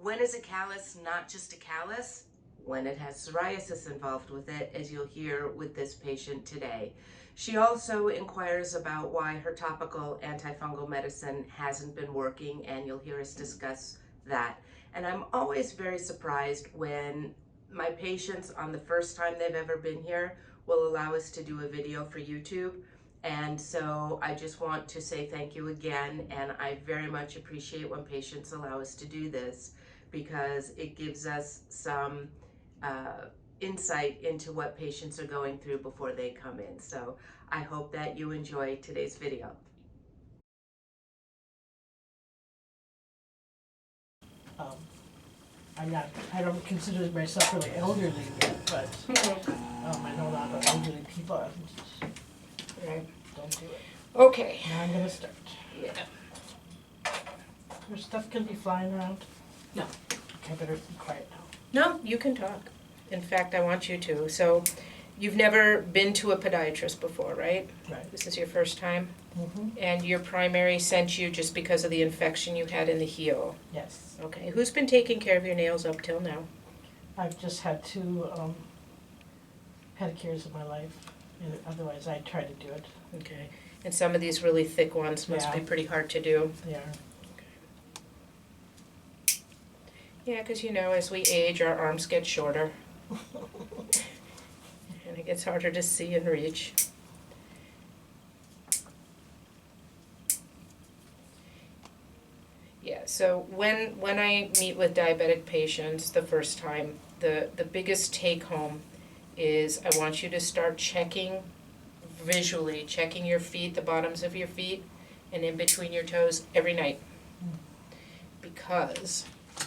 When is a callus not just a callus? When it has psoriasis involved with it, as you'll hear with this patient today. She also inquires about why her topical antifungal medicine hasn't been working, and you'll hear us discuss that. And I'm always very surprised when my patients, on the first time they've ever been here, will allow us to do a video for YouTube. And so I just want to say thank you again, and I very much appreciate when patients allow us to do this, because it gives us some insight into what patients are going through before they come in. So I hope that you enjoy today's video. I don't consider myself really elderly yet, but I know a lot of elderly people. Right. Don't do it. Okay. Now I'm gonna start. Yeah. Your stuff can be flying around. No. Okay, I better be quiet now. No, you can talk. In fact, I want you to. So, you've never been to a podiatrist before, right? Right. This is your first time? Mm-hmm. And your primary sent you just because of the infection you had in the heel? Yes. Okay. Who's been taking care of your nails up till now? I've just had two pedicures in my life. Otherwise, I'd try to do it. Okay. And some of these really thick ones must be pretty hard to do. They are. Yeah, because as we age, our arms get shorter. And it gets harder to see and reach. Yeah, so when I meet with diabetic patients the first time, the biggest take home is I want you to start visually checking your feet, the bottoms of your feet, and in between your toes every night.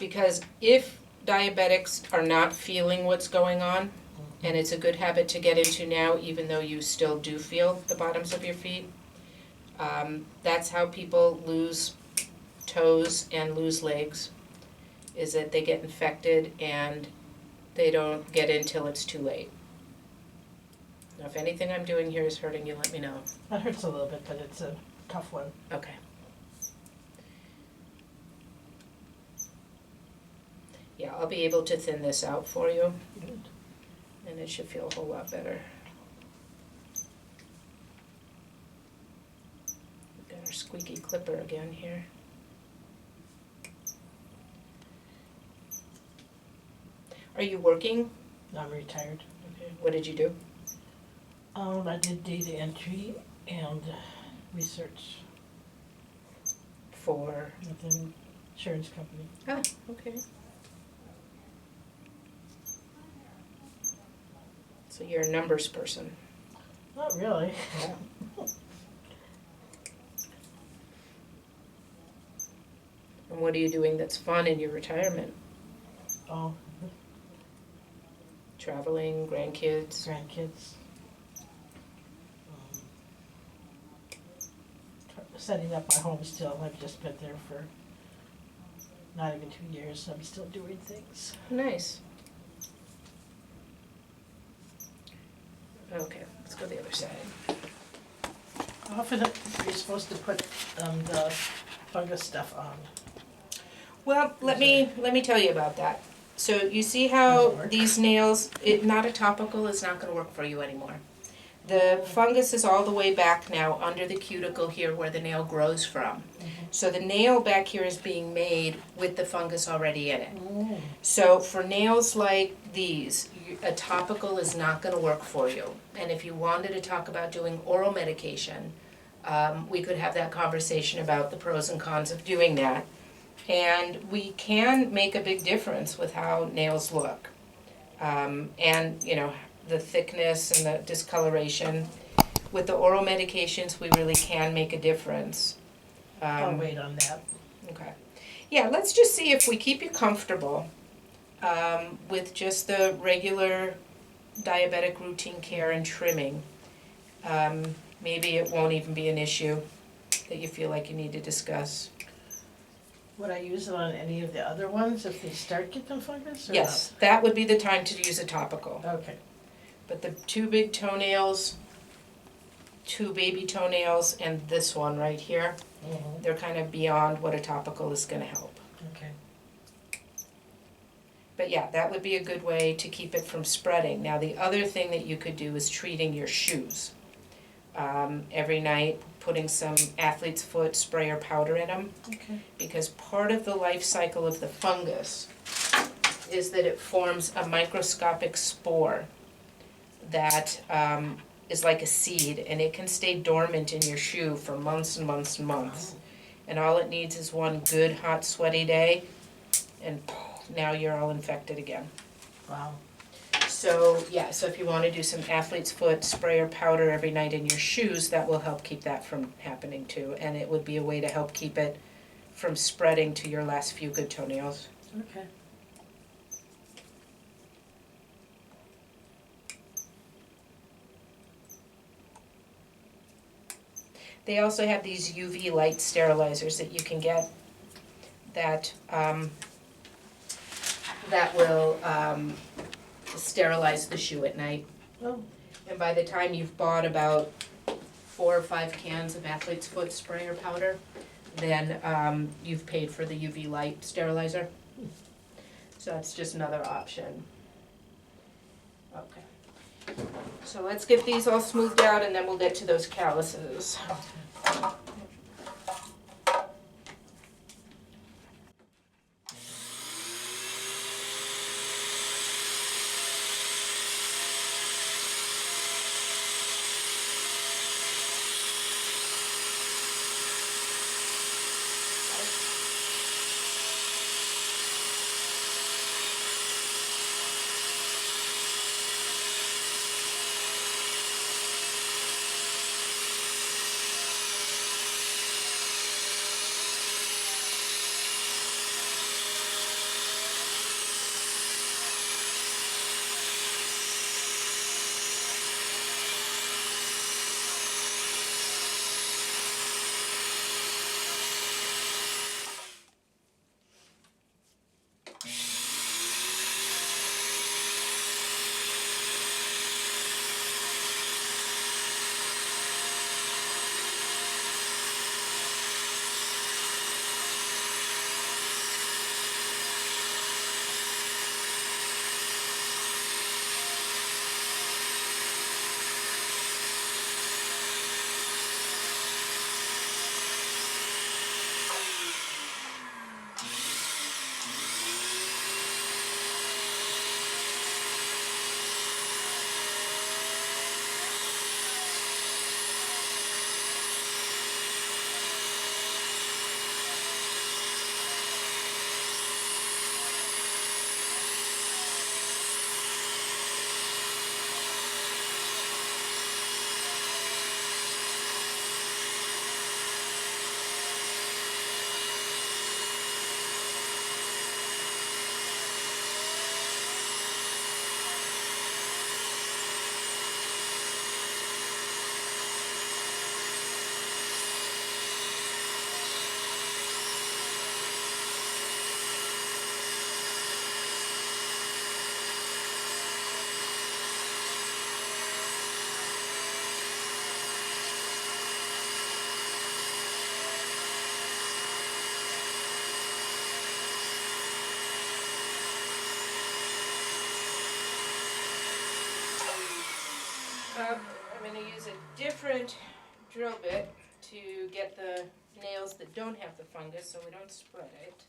Because if diabetics are not feeling what's going on, and it's a good habit to get into now, even though you still do feel the bottoms of your feet, that's how people lose toes and lose legs, is that they get infected and they don't get in till it's too late. Now, if anything I'm doing here is hurting you, let me know. That hurts a little bit, but it's a tough one. Okay. Yeah, I'll be able to thin this out for you. Good. And it should feel a whole lot better. We've got our squeaky clipper again here. Are you working? I'm retired. Okay. What did you do? I did data entry and research For? with an insurance company. Ah, okay. So you're a numbers person. Not really. And what are you doing that's fun in your retirement? Oh, Traveling, grandkids? grandkids. Setting up my home still. I've just been there for not even 2 years. I'm still doing things. Nice. Okay, let's go the other side. How often are you supposed to put the fungus stuff on? Well, let me tell you about that. So you see how Doesn't work. these nails, not a topical is not going to work for you anymore. The fungus is all the way back now under the cuticle here where the nail grows from. So the nail back here is being made with the fungus already in it. So for nails like these, a topical is not going to work for you. And if you wanted to talk about doing oral medication, we could have that conversation about the pros and cons of doing that. And we can make a big difference with how nails look. And, the thickness and the discoloration. With the oral medications, we really can make a difference. I'll wait on that. Okay. Yeah, let's just see if we keep you comfortable with just the regular diabetic routine care and trimming. Maybe it won't even be an issue that you feel like you need to discuss. Would I use it on any of the other ones if they start getting fungus? Or Yes, that would be the time to use a topical. not? Okay. But the 2 big toenails, 2 baby toenails, and this one right here, they're kind of beyond what a topical is going to help. Okay. But yeah, that would be a good way to keep it from spreading. Now, the other thing that you could do is treating your shoes. Every night, putting some athlete's foot spray or powder in them. Okay. Because part of the life cycle of the fungus is that it forms a microscopic spore that is like a seed, and it can stay dormant in your shoe for months and months and months. And all it needs is one good, hot, sweaty day, and now you're all infected again. Wow. So, yeah, so if you want to do some athlete's foot spray or powder every night in your shoes, that will help keep that from happening too. And it would be a way to help keep it from spreading to your last few good toenails. Okay. They also have these UV light sterilizers that you can get that will sterilize the shoe at night. Oh. And by the time you've bought about 4 or 5 cans of athlete's foot spray or powder, then you've paid for the UV light sterilizer. So that's just another option. Okay. So let's get these all smoothed out and then we'll get to those calluses. I'm going to use a different drill bit to get the nails that don't have the fungus so we don't spread it.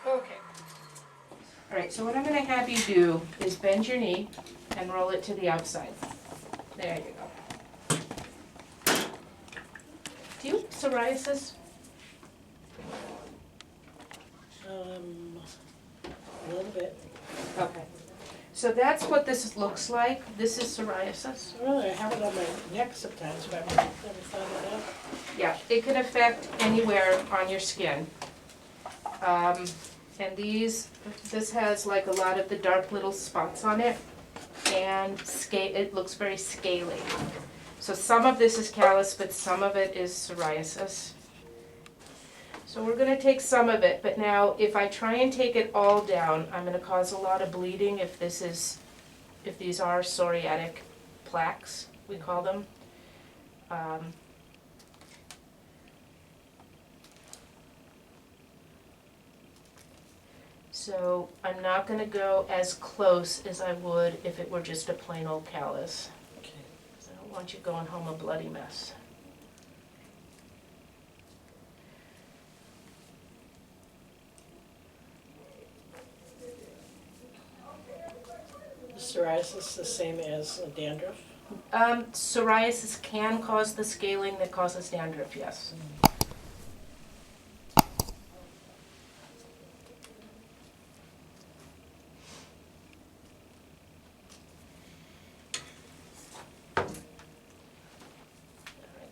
Okay. Alright, so what I'm going to have you do is bend your knee and roll it to the outside. There you go. Do you have psoriasis? A little bit. Okay. So that's what this looks like. This is psoriasis. Really, I have it on my neck sometimes, but I've never thought of Yeah, it can affect anywhere on your skin. And this has like a lot of the dark little spots on it, and it looks very scaly. So some of this is callus, but some of it is psoriasis. So we're gonna take some of it, but now if I try and take it all down, I'm gonna cause a lot of bleeding if these are psoriatic plaques, we call them. So I'm not gonna go as close as I would if it were just a plain old callus. that. Okay. 'Cause I don't want you going home a bloody mess. Is psoriasis the same as dandruff? Psoriasis can cause the scaling that causes dandruff, yes.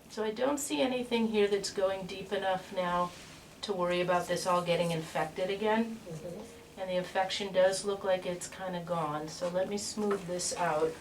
So I don't see anything here that's going deep enough now to worry about this all getting infected again. Mm-hmm. And the infection does look like it's kind of gone, so let me smooth this out.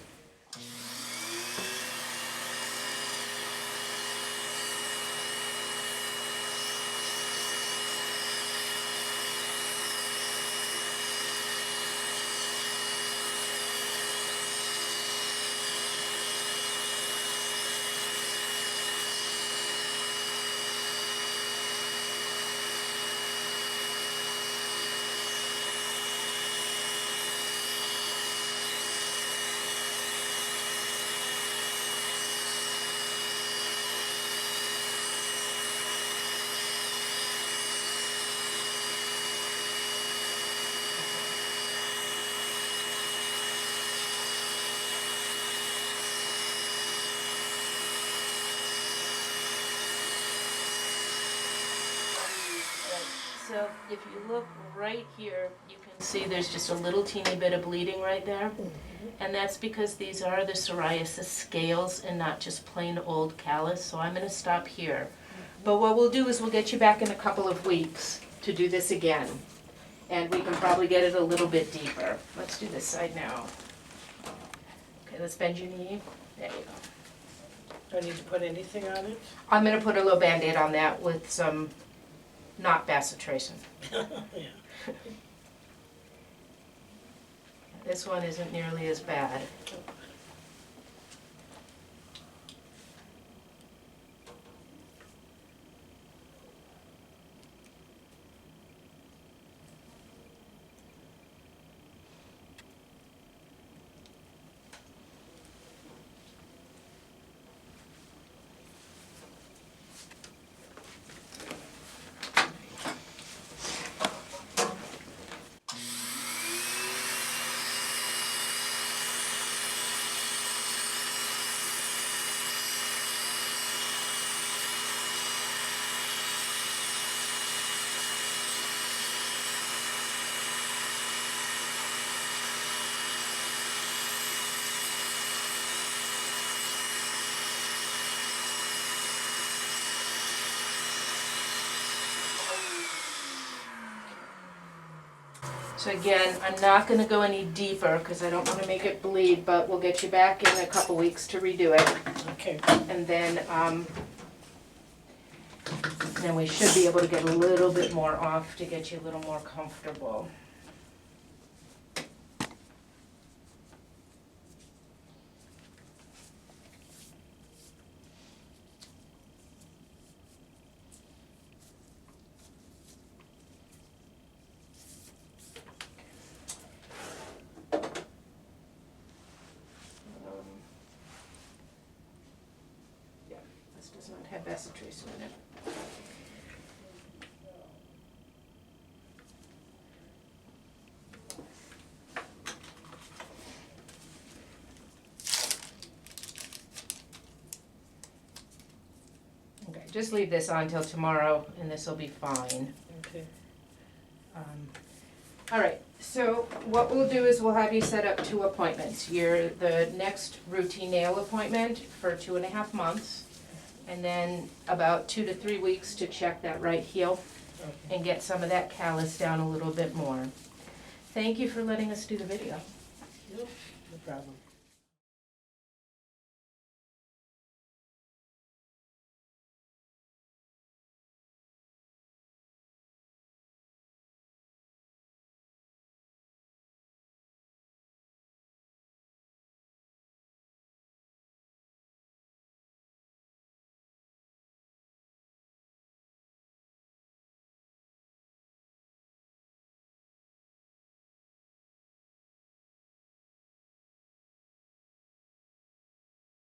So if you look right here, you can see there's just a little teeny bit of bleeding right there. And that's because these are the psoriasis scales and not just plain old callus, so I'm gonna stop here. But what we'll do is we'll get you back in a couple of weeks to do this again. And we can probably get it a little bit deeper. Let's do this side now. Okay, let's bend your knee. There you go. Do I need to put anything on it? I'm gonna put a little Band-Aid on that with some, not bacitracin. Yeah. This one isn't nearly as bad. So again, I'm not gonna go any deeper because I don't wanna make it bleed, but we'll get you back in a couple weeks to redo it. Okay. And then we should be able to get a little bit more off to get you a little more comfortable. This does not have bacitracin in it. Okay, just leave this on till tomorrow and this will be fine. Okay. All right, so what we'll do is we'll have you set up 2 appointments. The next routine nail appointment for 2.5 months, and then about 2 to 3 weeks to check that right heel Okay. and get some of that callus down a little bit more. Thank you for letting us do the video. Yep, no problem.